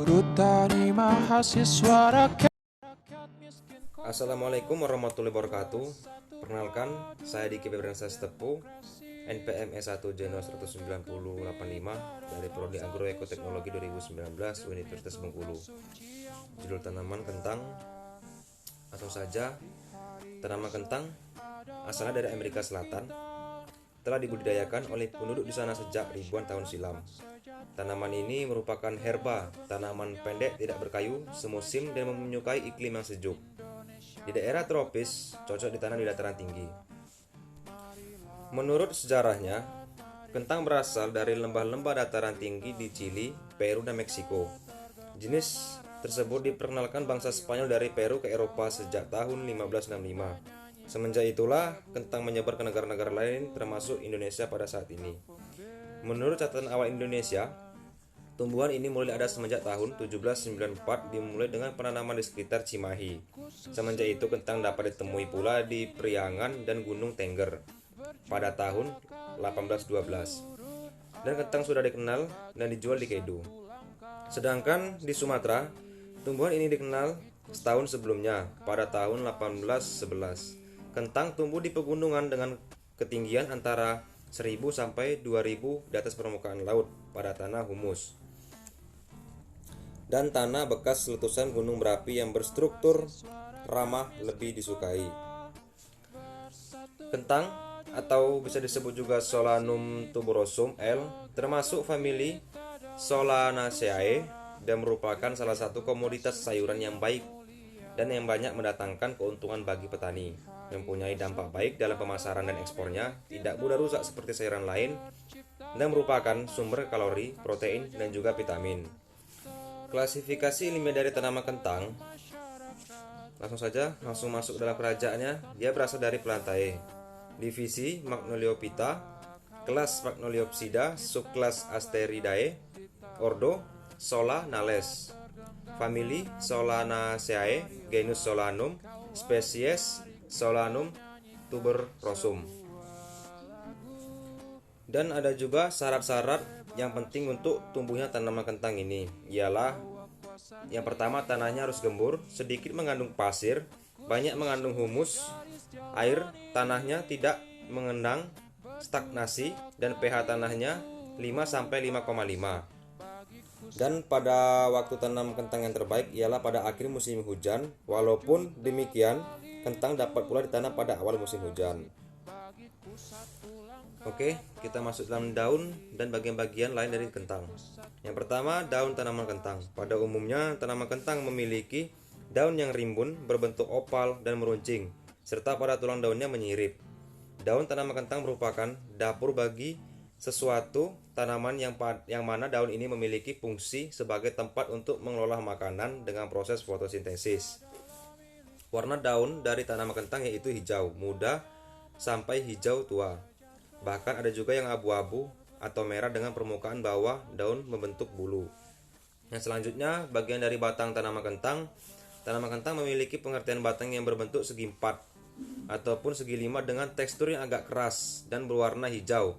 Buruh tani mahasiswa rakyat. Assalamualaikum warahmatullahi wabarakatuh. Perkenalkan, saya Diki Febriansyah Sitepu, NPM S1 Jeno 19085 dari Prodi Agroekoteknologi 2019 Universitas Bengkulu. Judul tanaman kentang. Langsung saja, tanaman kentang asalnya dari Amerika Selatan, telah dibudidayakan oleh penduduk di sana sejak ribuan tahun silam. Tanaman ini merupakan herba, tanaman pendek tidak berkayu, semusim dan menyukai iklim yang sejuk. Di daerah tropis, cocok ditanam di dataran tinggi. Menurut sejarahnya, kentang berasal dari lembah-lembah dataran tinggi di Chili, Peru, dan Meksiko. Jenis tersebut diperkenalkan bangsa Spanyol dari Peru ke Eropa sejak tahun 1565. Semenjak itulah, kentang menyebar ke negara-negara lain termasuk Indonesia pada saat ini. Menurut catatan awal Indonesia, tumbuhan ini mulai ada semenjak tahun 1794 dimulai dengan penanaman di sekitar Cimahi. Semenjak itu kentang dapat ditemui pula di Priangan dan Gunung Tengger pada tahun 1812. Dan kentang sudah dikenal dan dijual di Kedu. Sedangkan di Sumatera, tumbuhan ini dikenal setahun sebelumnya pada tahun 1811. Kentang tumbuh di pegunungan dengan ketinggian antara 1000 sampai 2000 di atas permukaan laut pada tanah humus dan tanah bekas letusan gunung berapi yang berstruktur ramah lebih disukai. Kentang atau bisa disebut juga Solanum tuberosum L termasuk famili Solanaceae dan merupakan salah satu komoditas sayuran yang baik dan yang banyak mendatangkan keuntungan bagi petani. Mempunyai dampak baik dalam pemasaran dan ekspornya, tidak mudah rusak seperti sayuran lain, dan merupakan sumber kalori, protein, dan juga vitamin. Klasifikasi ilmiah dari tanaman kentang, langsung masuk dalam kerajaannya. Dia berasal dari Plantae. Divisi Magnoliophyta, kelas Magnoliopsida, subkelas Asteridae, ordo Solanales, famili Solanaceae, genus Solanum, spesies Solanum tuberosum. Dan ada juga syarat-syarat yang penting untuk tumbuhnya tanaman kentang ini, ialah yang pertama, tanahnya harus gembur, sedikit mengandung pasir, banyak mengandung humus, air tanahnya tidak mengenang, stagnasi, dan pH tanahnya 5 sampai 5,5. Dan pada waktu tanam kentang yang terbaik ialah pada akhir musim hujan. Walaupun demikian, kentang dapat pula ditanam pada awal musim hujan. Oke, kita masuk dalam daun dan bagian-bagian lain dari kentang. Yang pertama, daun tanaman kentang. Pada umumnya, tanaman kentang memiliki daun yang rimbun, berbentuk opal dan meruncing, serta pada tulang daunnya menyirip. Daun tanaman kentang merupakan dapur bagi sesuatu tanaman yang mana daun ini memiliki fungsi sebagai tempat untuk mengolah makanan dengan proses fotosintesis. Warna daun dari tanaman kentang yaitu hijau muda sampai hijau tua. Bahkan ada juga yang abu-abu atau merah dengan permukaan bawah daun membentuk bulu. Yang selanjutnya, bagian dari batang tanaman kentang. Tanaman kentang memiliki pengertian batang yang berbentuk segi empat ataupun segi lima dengan tekstur yang agak keras dan berwarna hijau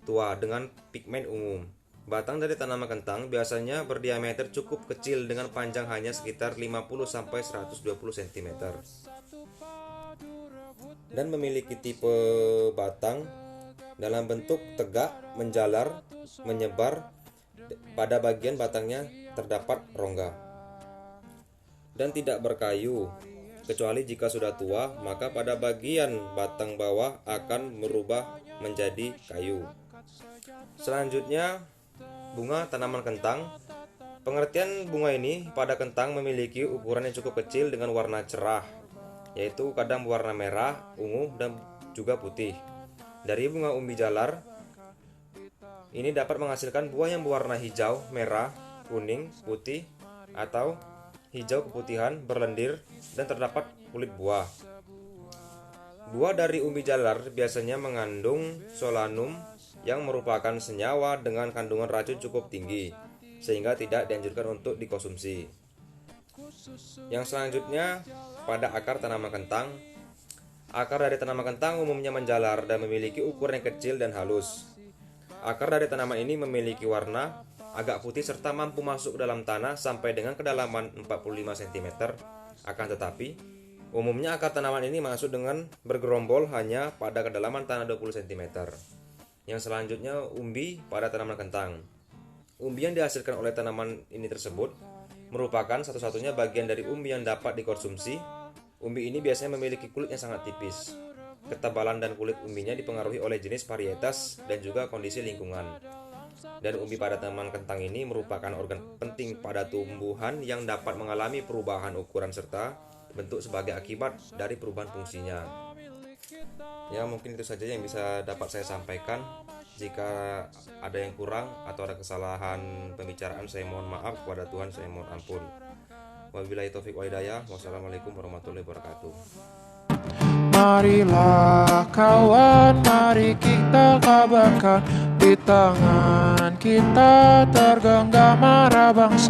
tua dengan pigmen ungu. Batang dari tanaman kentang biasanya berdiameter cukup kecil dengan panjang hanya sekitar 50 sampai 120 cm. Dan memiliki tipe batang dalam bentuk tegak, menjalar, menyebar. Pada bagian batangnya terdapat rongga. Dan tidak berkayu. Kecuali jika sudah tua, maka pada bagian batang bawah akan berubah menjadi kayu. Selanjutnya, bunga tanaman kentang. Pengertian bunga ini pada kentang memiliki ukuran yang cukup kecil dengan warna cerah, yaitu kadang berwarna merah, ungu, dan juga putih. Dari bunga umbi jalar, ini dapat menghasilkan buah yang berwarna hijau, merah, kuning, putih, atau hijau keputihan, berlendir, dan terdapat kulit buah. Buah dari umbi jalar biasanya mengandung solanum yang merupakan senyawa dengan kandungan racun cukup tinggi, sehingga tidak dianjurkan untuk dikonsumsi. Yang selanjutnya, pada akar tanaman kentang. Akar dari tanaman kentang umumnya menjalar dan memiliki ukuran yang kecil dan halus. Akar dari tanaman ini memiliki warna agak putih serta mampu masuk ke dalam tanah sampai dengan kedalaman 45 cm. Akan tetapi, umumnya akar tanaman ini masuk dengan bergerombol hanya pada kedalaman tanah 20 cm. Yang selanjutnya, umbi pada tanaman kentang. Umbi yang dihasilkan oleh tanaman ini tersebut merupakan satu-satunya bagian dari umbi yang dapat dikonsumsi. Umbi ini biasanya memiliki kulit yang sangat tipis. Ketebalan dan kulit umbinya dipengaruhi oleh jenis varietas dan juga kondisi lingkungan. Dan umbi pada tanaman kentang ini merupakan organ penting pada tumbuhan yang dapat mengalami perubahan ukuran serta bentuk sebagai akibat dari perubahan fungsinya. Ya, mungkin itu saja yang bisa dapat saya sampaikan. Jika ada yang kurang atau ada kesalahan pembicaraan, saya mohon maaf. Kepada Tuhan saya mohon ampun. Wabillahi taufik wa hidayah. Wassalamualaikum warahmatullahi wabarakatuh. Marilah kawan, mari kita kabarkan, di tangan kita tergenggam marah bangsa.